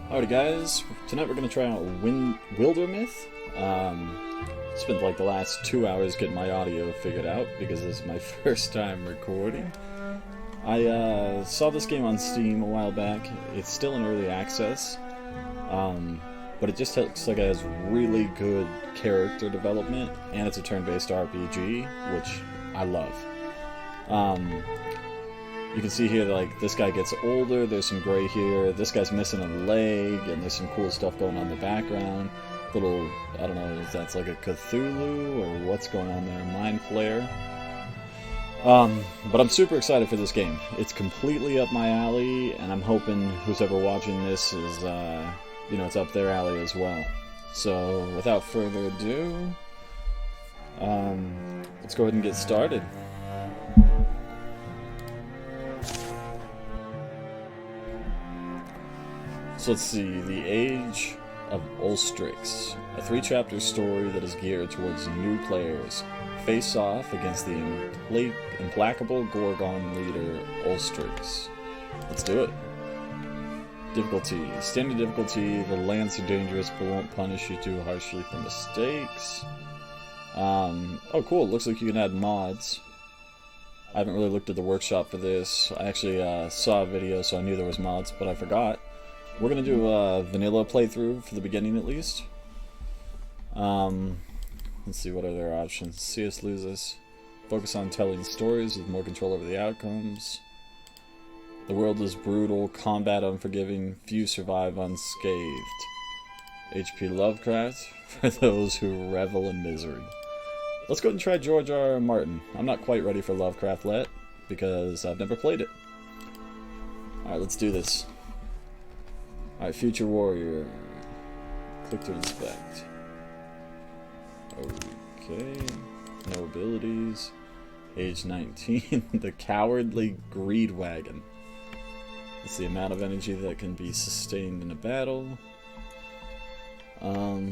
Alrighty guys, tonight we're going to try out Wildermyth. Spent like the last 2 hours getting my audio figured out because this is my first time recording. I saw this game on Steam a while back. It's still in early access, but it just looks like it has really good character development, and it's a turn-based RPG, which I love. You can see here that, like, this guy gets older, there's some gray here, this guy's missing a leg, and there's some cool stuff going on in the background. Little, I don't know if that's like a Cthulhu, or what's going on there, Mind Flare. But I'm super excited for this game. It's completely up my alley, and I'm hoping who's ever watching this is, it's up their alley as well. So, without further ado, let's go ahead and get started. So let's see, The Age of Ulstrix, a 3-chapter story that is geared towards new players. Face off against the implacable Gorgon leader, Ulstrix. Let's do it. Difficulty. Standard difficulty, the lands are dangerous but won't punish you too harshly for mistakes. Oh cool, looks like you can add mods. I haven't really looked at the workshop for this. I actually saw a video so I knew there was mods, but I forgot. We're going to do a vanilla playthrough for the beginning at least. Let's see what other options. CS loses. Focus on telling stories with more control over the outcomes. The world is brutal, combat unforgiving, few survive unscathed. HP Lovecraft for those who revel in misery. Let's go ahead and try George R. R. Martin. I'm not quite ready for Lovecraft yet because I've never played it. Alright, let's do this. Alright, Future Warrior. Click to inspect. Okay. No abilities. Age 19. The Cowardly Greed Wagon. It's the amount of energy that can be sustained in a battle. No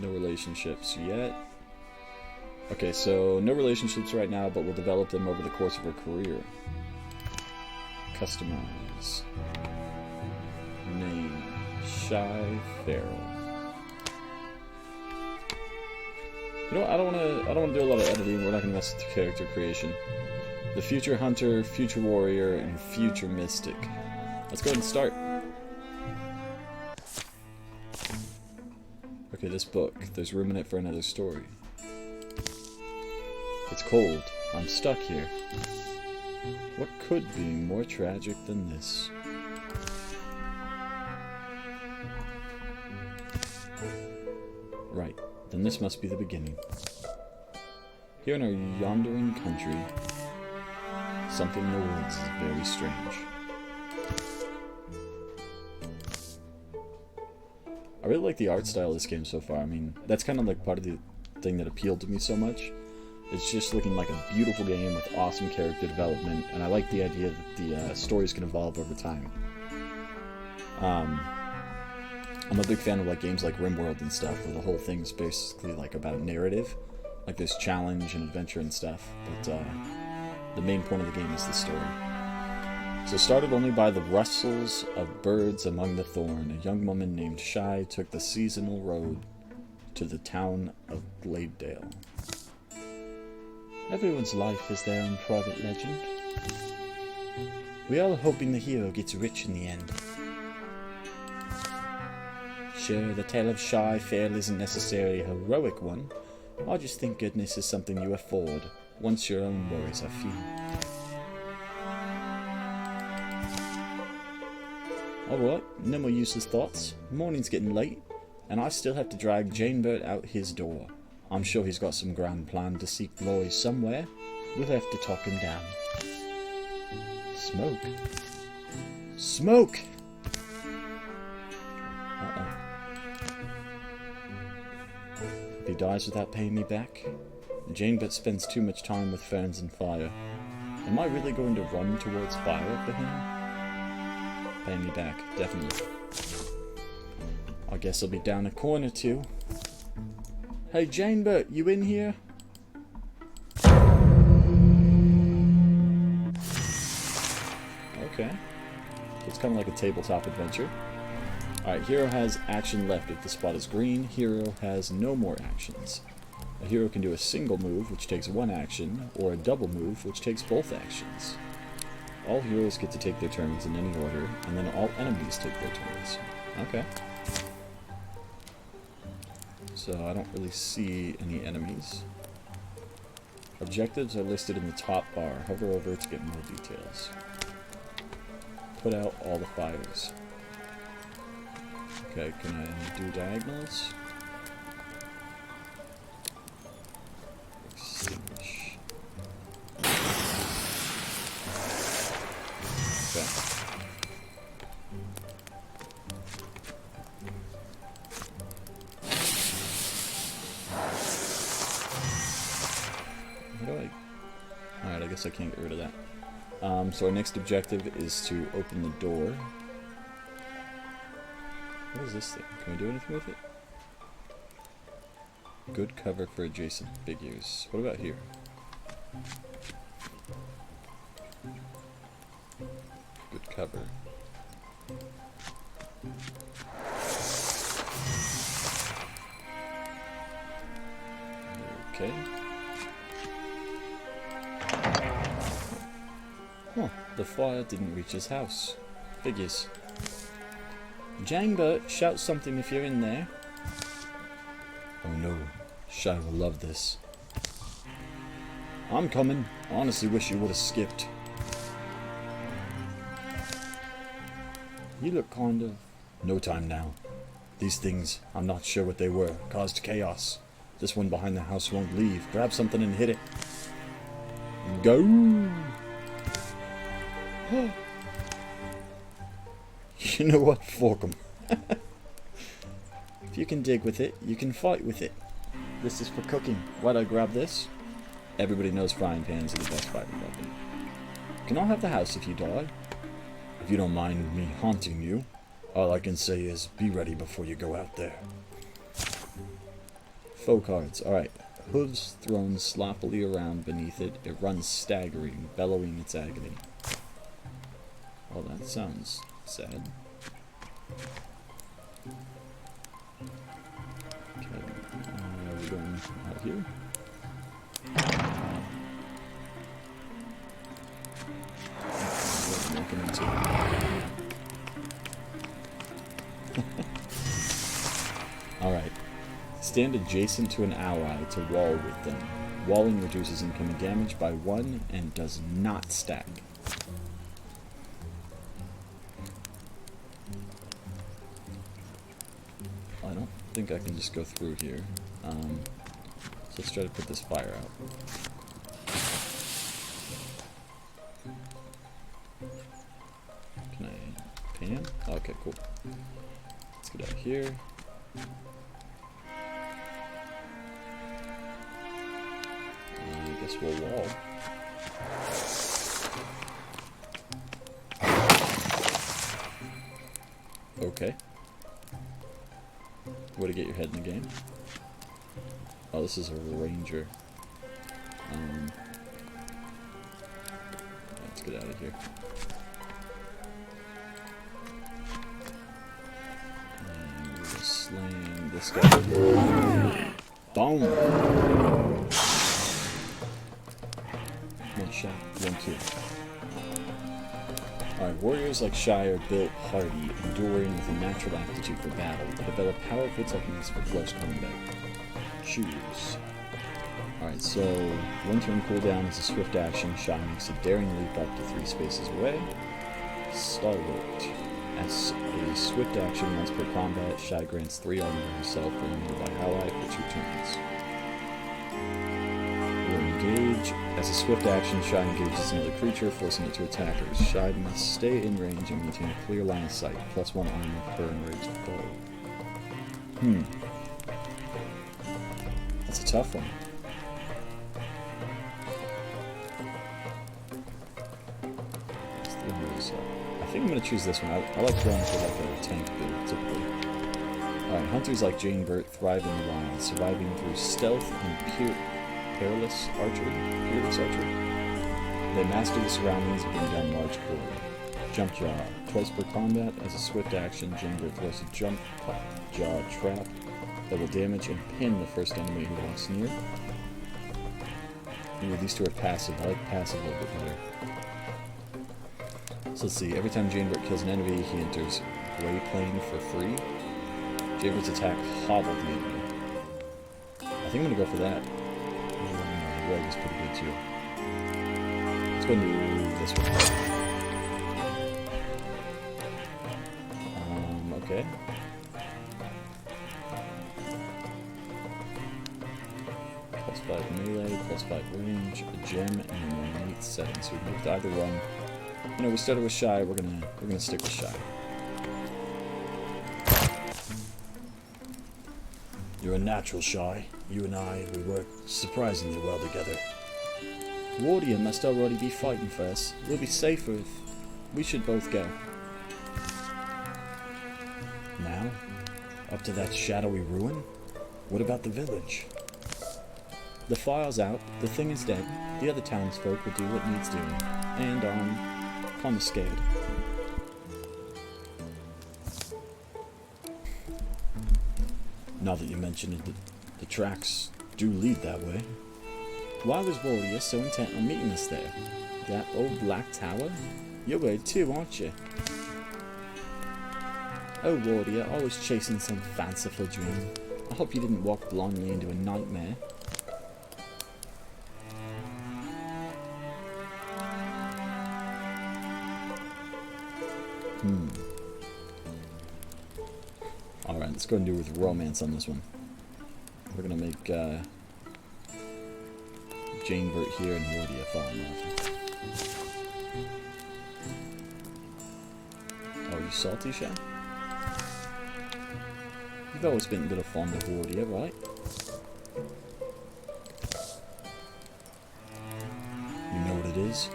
relationships yet. Okay, so no relationships right now, but we'll develop them over the course of her career. Customize. Name, Shy Feral. You know what, I don't wanna do a lot of editing. We're not gonna mess with the character creation. The Future Hunter, Future Warrior, and Future Mystic. Let's go ahead and start. Okay, this book. There's room in it for another story. It's cold. I'm stuck here. What could be more tragic than this? Right, then this must be the beginning. Here in our yondering country, something in the woods is very strange. I really like the art style of this game so far. I mean, that's kind of like part of the thing that appealed to me so much. It's just looking like a beautiful game with awesome character development, and I like the idea that the stories can evolve over time. I'm a big fan of like games like RimWorld and stuff, where the whole thing's basically like about narrative, like there's challenge and adventure and stuff, but the main point of the game is the story. So started only by the rustles of birds among the thorn, a young woman named Shy took the seasonal road to the town of Gladedale. Everyone's life has their own private legend. We are hoping the hero gets rich in the end. Sure, the tale of Shy Feral isn't necessarily a heroic one. I just think goodness is something you afford, once your own worries are few. Alright, no more useless thoughts. Morning's getting late, and I still have to drag Janebert out his door. I'm sure he's got some grand plan to seek glory somewhere. We'll have to talk him down. Smoke. Smoke! Uh-oh. If he dies without paying me back, Janebert spends too much time with ferns and fire. Am I really going to run towards fire for him? Pay me back, definitely. I guess I'll be down a corner too. Hey Janebert, you in here? Okay. It's kind of like a tabletop adventure. Alright, hero has action left if the spot is green. Hero has no more actions. A hero can do a single move, which takes one action, or a double move, which takes both actions. All heroes get to take their turns in any order, and then all enemies take their turns. Okay. So I don't really see any enemies. Objectives are listed in the top bar. Hover over it to get more details. Put out all the fires. Okay, can I do diagonals? Extinguish. Okay. How do I... Alright, I guess I can't get rid of that. So our next objective is to open the door. What is this thing? Can we do anything with it? Good cover for adjacent figures. What about here? Good cover. Okay. Huh, the fire didn't reach his house. Figures. Jangbert, shout something if you're in there. Oh no, Shy will love this. I'm coming. I honestly wish you would have skipped. You look kind of... No time now. These things, I'm not sure what they were, caused chaos. This one behind the house won't leave. Grab something and hit it. Go! You know what? Fork 'em. If you can dig with it, you can fight with it. This is for cooking. Why'd I grab this? Everybody knows frying pans are the best fighting weapon. Can I have the house if you die? If you don't mind me haunting you, all I can say is be ready before you go out there. Faux cards. Alright. Hooves thrown sloppily around beneath it. It runs staggering, bellowing its agony. Oh, that sounds sad. Okay, we're going out here. Alright. Stand adjacent to an ally to wall with them. Walling reduces incoming damage by 1 and does not stack. I don't think I can just go through here. So let's try to put this fire out. Can I pan? Okay, cool. Let's get out here. I guess we'll wall. Okay. Way to get your head in the game. Oh, this is a ranger. Let's get out of here. And we're gonna slam this guy. Boom! One shot, 1 kill. Alright, warriors like Shy are built hardy, enduring with a natural aptitude for battle, develop powerful techniques for close combat. Choose. Alright, so 1 turn cooldown is a swift action. Shy makes a daring leap up to 3 spaces away. Stalwart. As a swift action once per combat, Shy grants 3 armor to himself or a nearby ally for 2 turns. Engage. As a swift action, Shy engages another creature, forcing it to attack her. Shy must stay in range and maintain a clear line of sight. +1 armor per enraged foe. That's a tough one. I think I'm going to choose this one. I like going for like a tank build, typically. Alright, hunters like Jane Burt thrive in the wild, surviving through stealth and peerless archery. They master the surroundings and bring down large quarry. Jump Jaw. Twice per combat, as a swift action, Janeberg throws a Jump Jaw trap that will damage and pin the first enemy who walks near. Ooh, these two are passive. I like passive a little bit better. So let's see. Every time Janeberg kills an enemy, he enters Gray Plane for free. Janeberg's attack hobbled the enemy. I think I'm going to go for that. Red is pretty good too. Let's go and do this one. Okay. +5 melee, +5 range, a gem, and an innate setting. So we can move to either one. You know, we started with Shy. We're gonna stick with Shy. You're a natural, Shy. You and I, we work surprisingly well together. Wardia must already be fighting for us. We'll be safer if we should both go. Now, up to that shadowy ruin? What about the village? The fire's out, the thing is dead, the other townsfolk will do what needs doing, and I'm kinda scared. Now that you mention it, the tracks do lead that way. Why was Warrior so intent on meeting us there? That old black tower? You're worried too, aren't you? Oh, Warrior, always chasing some fanciful dream. I hope you didn't walk blindly into a nightmare. Alright, let's go and do with romance on this one. We're gonna make Janeberg here and Wardia fall in love. Oh, you salty, Sha? You've always been a little fond of Wardia, right? You know what it is?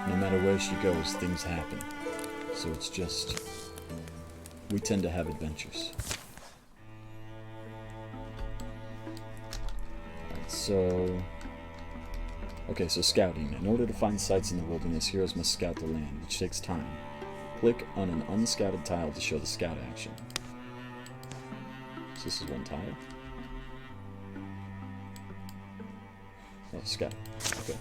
No matter where she goes, things happen. So it's just... we tend to have adventures. Alright, so... okay, so scouting. In order to find sites in the wilderness, heroes must scout the land, which takes time. Click on an unscouted tile to show the scout action. So this is one tile. Oh, scout. Okay.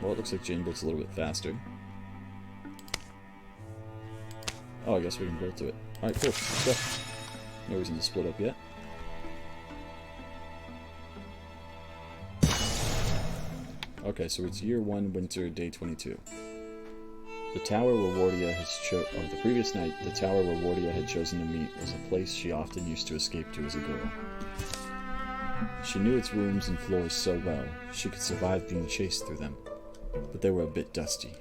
Well, it looks like Janeberg's a little bit faster. Oh, I guess we can go to it. Alright, cool. Let's go. No reason to split up yet. Okay, so it's year 1, winter, day 22. The tower where Wardia has the previous night, the tower where Wardia had chosen to meet was a place she often used to escape to as a girl. She knew its rooms and floors so well, she could survive being chased through them, but they were a bit dusty.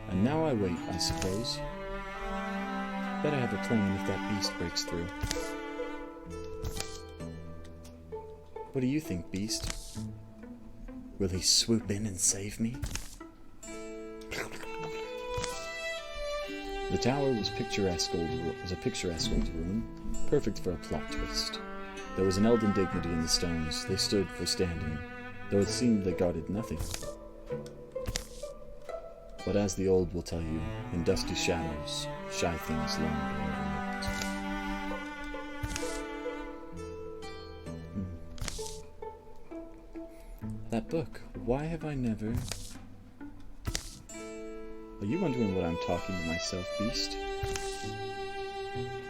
And now I wait, I suppose. Better have a plan if that beast breaks through. What do you think, Beast? Will he swoop in and save me? The tower was a picturesque old room, perfect for a plot twist. There was an elden dignity in the stones. They stood for standing, though it seemed they guarded nothing. But as the old will tell you, in dusty shadows, shy things long go overlooked. That book, why have I never... Are you wondering what I'm talking to myself, Beast?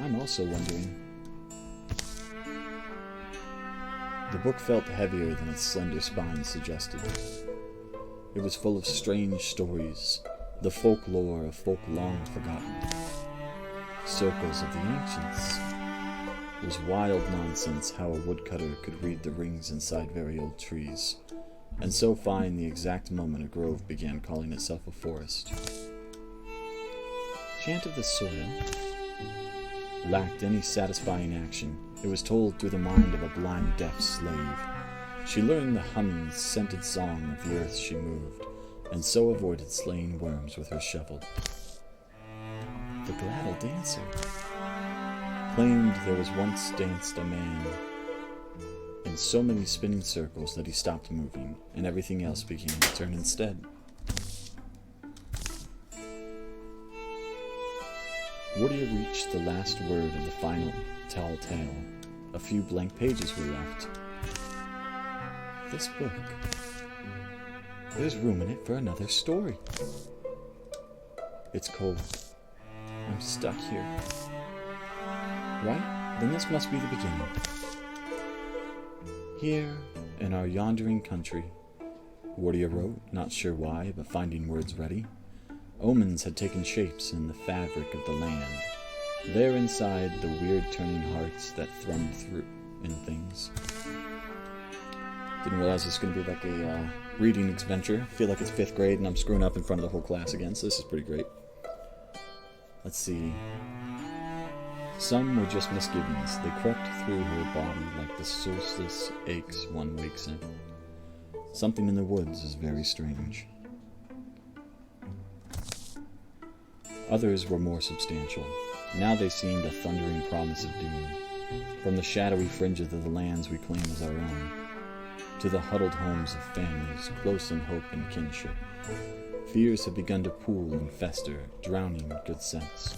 I'm also wondering. The book felt heavier than its slender spine suggested. It was full of strange stories, the folklore of folk long forgotten. Circles of the ancients. It was wild nonsense how a woodcutter could read the rings inside very old trees, and so find the exact moment a grove began calling itself a forest. Chant of the Soil lacked any satisfying action. It was told through the mind of a blind deaf slave. She learned the humming, scented song of the earth she moved, and so avoided slaying worms with her shovel. The Gladdle Dancer claimed there was once danced a man in in so many spinning circles that he stopped moving, and everything else began to turn instead. Wardia reached the last word of the final tall tale. A few blank pages were left. This book. There's room in it for another story. It's cold. I'm stuck here. Right? Then this must be the beginning. Here, in our yondering country, Wardia wrote, not sure why, but finding words ready. Omens had taken shapes in the fabric of the land. There inside the weird turning hearts that thrummed through in things. Didn't realize this was going to be like a reading adventure. I feel like it's 5th grade and I'm screwing up in front of the whole class again, so this is pretty great. Let's see. Some were just misgivings. They crept through her body like the solstice aches one wakes in. Something in the woods is very strange. Others were more substantial. Now they seemed a thundering promise of doom. From the shadowy fringes of the lands we claim as our own, to the huddled homes of families, close in hope and kinship, fears have begun to pool and fester, drowning good sense.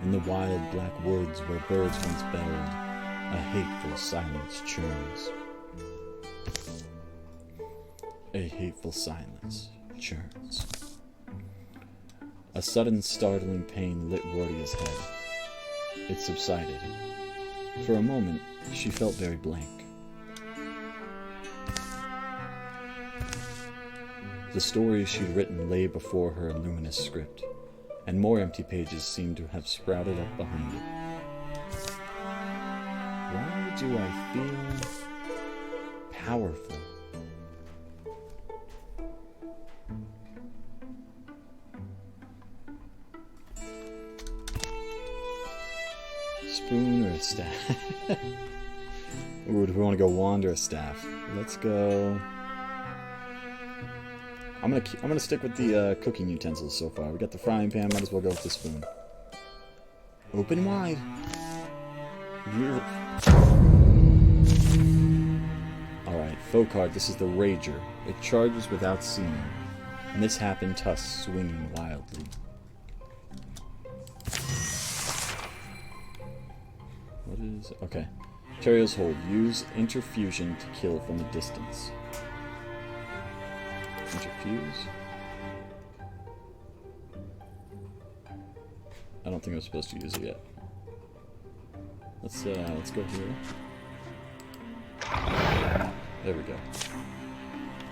In the wild black woods where birds once bellowed, a hateful silence churns. A hateful silence churns. A sudden startling pain lit Wardia's head. It subsided. For a moment, she felt very blank. The stories she'd written lay before her in luminous script, and more empty pages seemed to have sprouted up behind it. Why do I feel powerful? Spoon or a staff? Ooh, do we want to go wand or a staff? Let's go. I'm gonna stick with the cooking utensils so far. We got the frying pan. Might as well go with the spoon. Open wide. All right, faux card. This is the Rager. It charges without seeing. Mishap tusks swinging wildly. What is... Okay. Terio's hold. Use interfusion to kill from a distance. Interfuse? I don't think I'm supposed to use it yet. Let's go here. There we go.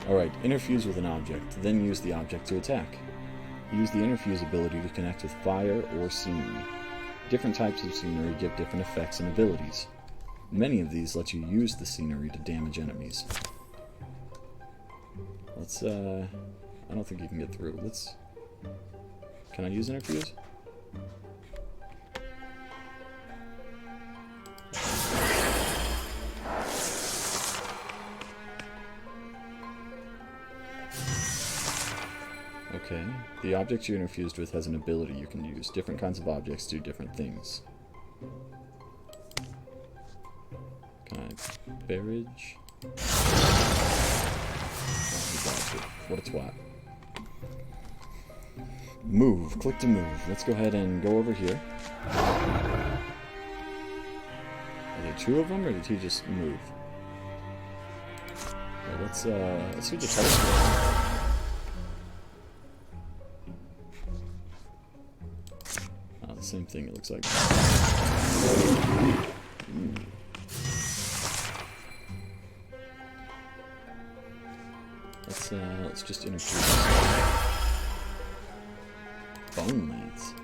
Alright, interfuse with an object, then use the object to attack. Use the interfuse ability to connect with fire or scenery. Different types of scenery give different effects and abilities. Many of these let you use the scenery to damage enemies. Let's, I don't think you can get through. Let's... Can I use interfuse? Okay. The object you're interfused with has an ability you can use. Different kinds of objects do different things. Can I barrage? What a twat. Move. Click to move. Let's go ahead and go over here. Are there two of them, or did he just move? Okay, let's see what the telescope. Oh, the same thing, it looks like. Let's just interfere. Bone lance.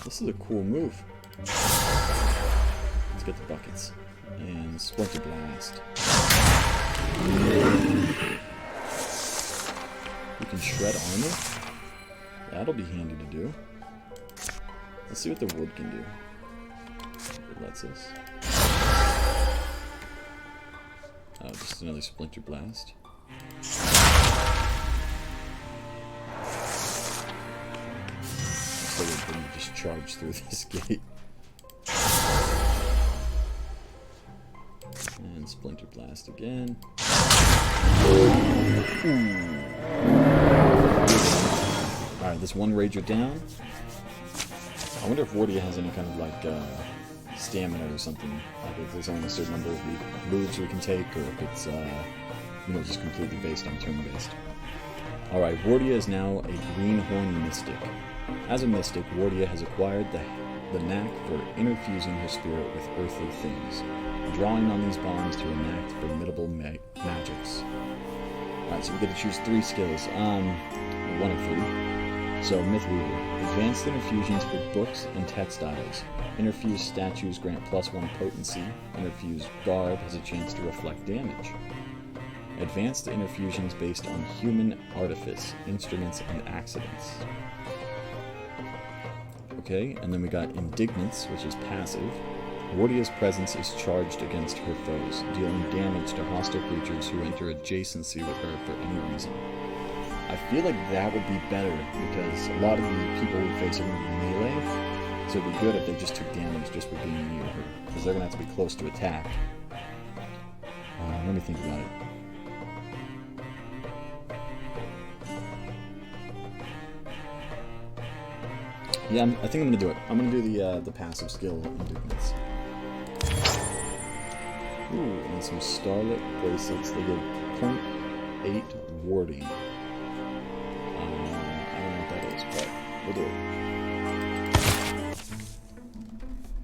This is a cool move. Let's get the buckets. And Splinter Blast. You can shred armor? That'll be handy to do. Let's see what the wood can do. It lets us. Oh, just another Splinter Blast. So we're going to just charge through this gate. And Splinter Blast again. Alright, this one Rager down. I wonder if Wardia has any kind of like stamina or something. Like if there's only a certain number of moves we can take, or if it's you know, just completely based on turn-based. Alright, Wardia is now a Greenhorn Mystic. As a Mystic, Wardia has acquired the knack for interfusing her spirit with earthly things, drawing on these bonds to enact formidable magics. Alright, so we get to choose 3 skills. 1 of 3. So, Myth Weaver. Advanced interfusions for books and textiles. Interfused statues grant +1 potency. Interfused garb has a chance to reflect damage. Advanced interfusions based on human artifice, instruments, and accidents. Okay, and then we got Indignance, which is passive. Wardia's presence is charged against her foes, dealing damage to hostile creatures who enter adjacency with her for any reason. I feel like that would be better, because a lot of the people we face are going to be melee, so it'd be good if they just took damage just for being near her, because they're going to have to be close to attack. Let me think about it. Yeah, I think I'm going to do it. I'm going to do the passive skill, Indignance. Ooh, and some Starlit Bracelets. They give 0.8 warding. I don't know what that is, but we'll do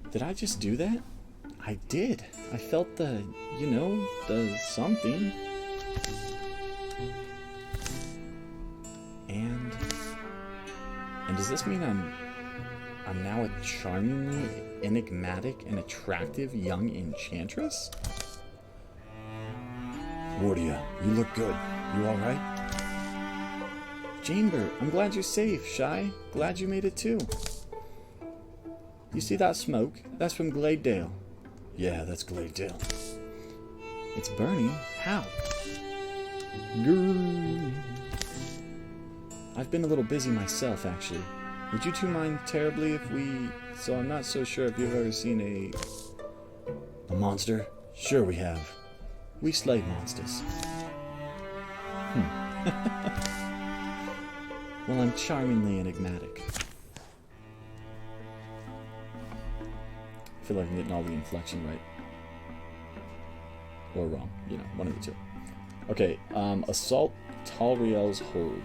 it. Did I just do that? I did. I felt the, you know, the something. And does this mean I'm now a charmingly enigmatic and attractive young enchantress? Wardia, you look good. You alright? Chamber, I'm glad you're safe, Shy. Glad you made it too. You see that smoke? That's from Gladedale. Yeah, that's Gladedale. It's burning? How? Grrr. I've been a little busy myself, actually. Would you two mind terribly if we... So I'm not so sure if you've ever seen a monster? Sure we have. We slay monsters. Well, I'm charmingly enigmatic. I feel like I'm getting all the inflection right. Or wrong. You know, one of the two. Okay, Assault Talriel's Hold.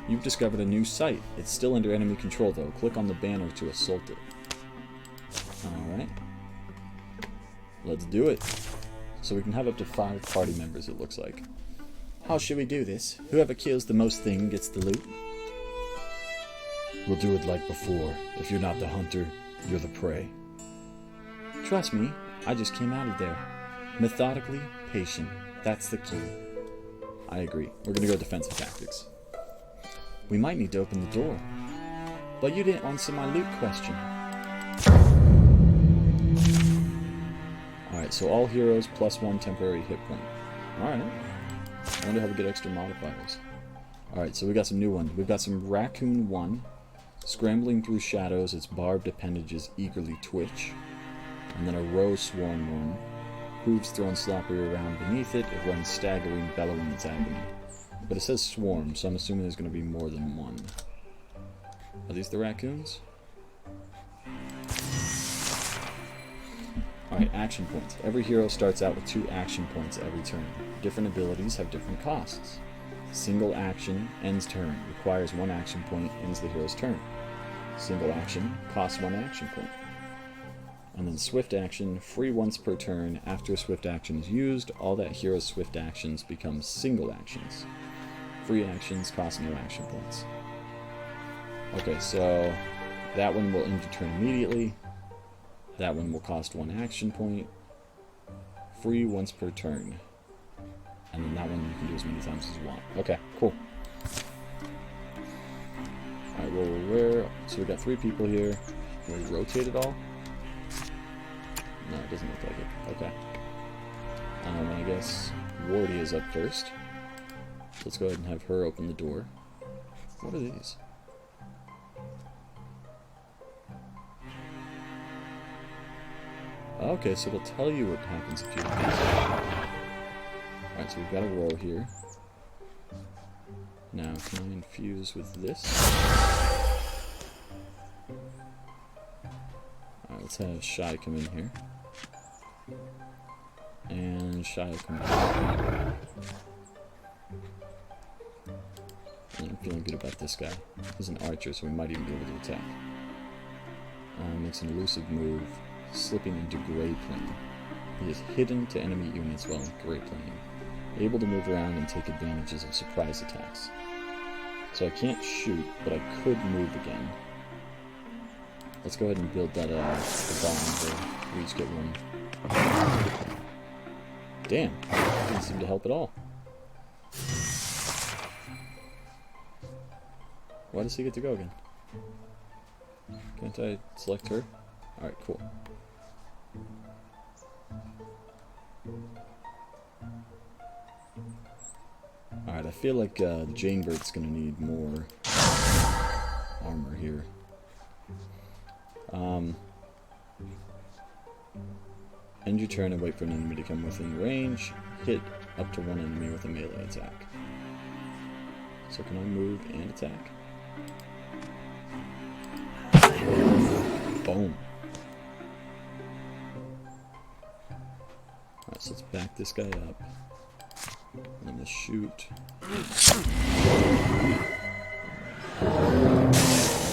You've discovered a new site. It's still under enemy control, though. Click on the banner to assault it. Alright. Let's do it. So we can have up to 5 party members, it looks like. How should we do this? Whoever kills the most thing gets the loot. We'll do it like before. If you're not the hunter, you're the prey. Trust me, I just came out of there. Methodically, patient. That's the key. I agree. We're gonna go defensive tactics. We might need to open the door. But you didn't answer my loot question. Alright, so all heroes +1 temporary hit point. Alright. I wonder how we get extra modifiers. Alright, so we got some new ones. We've got some Raccoon 1. Scrambling through shadows, its barbed appendages eagerly twitch. And then a Row Sworn 1. Hooves thrown sloppily around beneath it, it runs staggering, bellowing its agony. But it says swarm, so I'm assuming there's going to be more than one. Are these the raccoons? Alright, action points. Every hero starts out with 2 action points every turn. Different abilities have different costs. Single action, ends turn. Requires 1 action point, ends the hero's turn. Single action, costs 1 action point. And then swift action, free once per turn. After a swift action is used, all that hero's swift actions become single actions. Free actions cost no action points. Okay, so that one will end your turn immediately. That one will cost 1 action point. Free once per turn. And then that one you can do as many times as you want. Okay, cool. Alright, where? So we got 3 people here. Can we rotate it all? No, it doesn't look like it. Okay. I guess Wardy is up first. Let's go ahead and have her open the door. What are these? Okay, so it'll tell you what happens if you infuse. Alright, so we've got a roll here. Now, can I infuse with this? Alright, let's have Shy come in here. And Shy will come back. And I'm feeling good about this guy. He's an archer, so we might even be able to attack. Makes an elusive move, slipping into Gray Plane. He is hidden to enemy units while in Gray Plane, able to move around and take advantages of surprise attacks. So I can't shoot, but I could move again. Let's go ahead and build that the bomb where we each get one. Damn, didn't seem to help at all. Why does he get to go again? Can't I select her? Alright, cool. Alright, I feel like Janebird's gonna need more armor here. End your turn and wait for an enemy to come within range. Hit up to one enemy with a melee attack. So can I move and attack? Boom. Alright, so let's back this guy up. And let's shoot.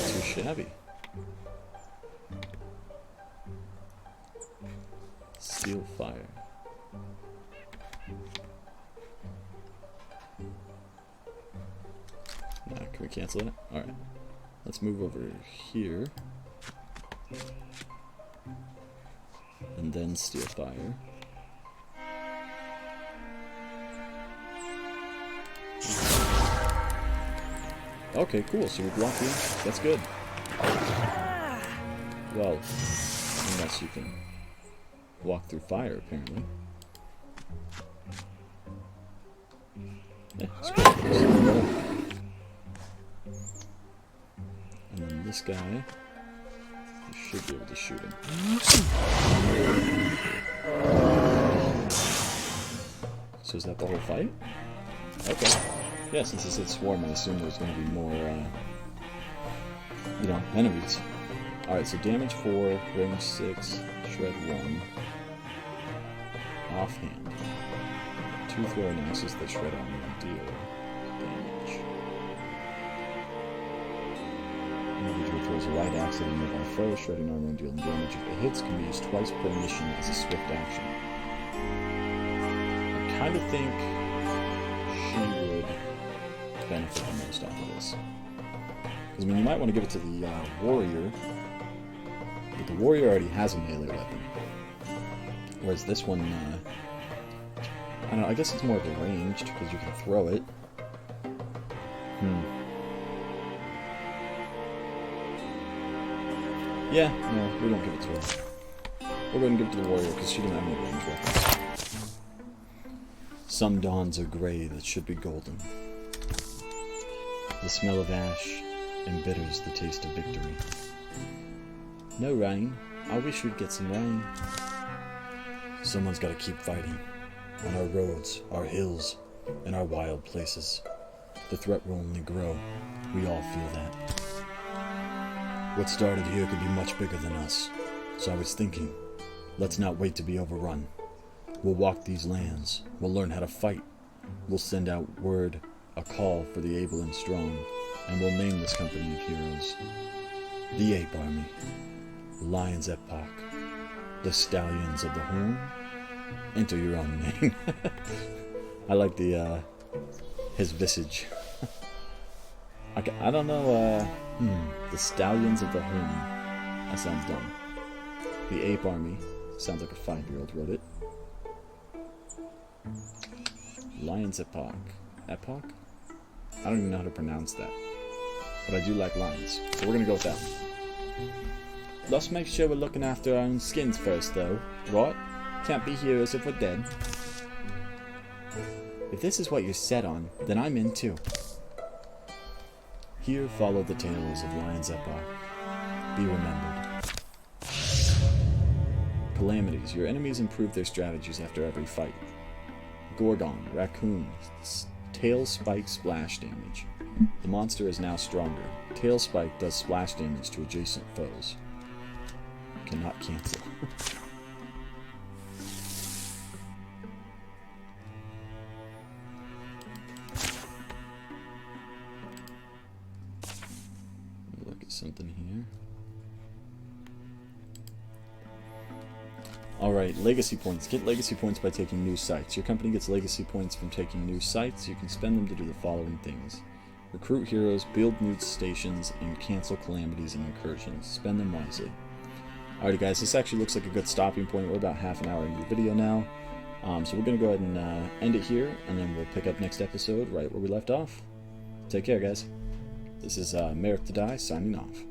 Too shabby. Steel fire. Nah, can we cancel that? Alright. Let's move over here. And then steel fire. Okay, cool. So we block you. That's good. Well, unless you can walk through fire, apparently. Yeah, and then this guy, you should be able to shoot him. So is that the whole fight? Okay. Yeah, since it said swarm, I assume there's going to be more, you know, enemies. Alright, so damage 4, range 6, shred 1, offhand. 2 throwing axes that shred armor and deal damage. Individual throws a light axe at a nearby foe, shredding armor and dealing damage. If it hits, can be used twice per mission as a swift action. I kind of think she would benefit the most off of this. Because, I mean, you might want to give it to the warrior, but the warrior already has a melee weapon. Whereas this one, I don't know, I guess it's more of a ranged, because you can throw it. Yeah, no, we don't give it to her. We're going to give it to the warrior, because she doesn't have any range weapons. Some dawns are gray that should be golden. The smell of ash embitters the taste of victory. No rain. I wish we'd get some rain. Someone's got to keep fighting. On our roads, our hills, and our wild places. The threat will only grow. We all feel that. What started here could be much bigger than us. So I was thinking, let's not wait to be overrun. We'll walk these lands. We'll learn how to fight. We'll send out word, a call for the able and strong, and we'll name this company of heroes. The Ape Army. Lions Epoch. The Stallions of the Horn. Enter your own name. I like the, his visage. I don't know, the Stallions of the Horn. That sounds dumb. The Ape Army. Sounds like a 5-year-old wrote it. Lions Epoch. Epoch? I don't even know how to pronounce that. But I do like lions. So we're gonna go with that one. Let's make sure we're looking after our own skins first, though. Right? Can't be heroes if we're dead. If this is what you're set on, then I'm in too. Here follow the tales of Lions Epoch. Be remembered. Calamities. Your enemies improve their strategies after every fight. Gorgon, Raccoon, Tail Spike splash damage. The monster is now stronger. Tail Spike does splash damage to adjacent foes. Cannot cancel. Look at something here. Alright, legacy points. Get legacy points by taking new sites. Your company gets legacy points from taking new sites. You can spend them to do the following things. Recruit heroes, build new stations, and cancel calamities and incursions. Spend them wisely. Alrighty guys, this actually looks like a good stopping point. We're about half an hour into the video now. So we're going to go ahead and end it here, and then we'll pick up next episode right where we left off. Take care guys. This is Merit to Die signing off.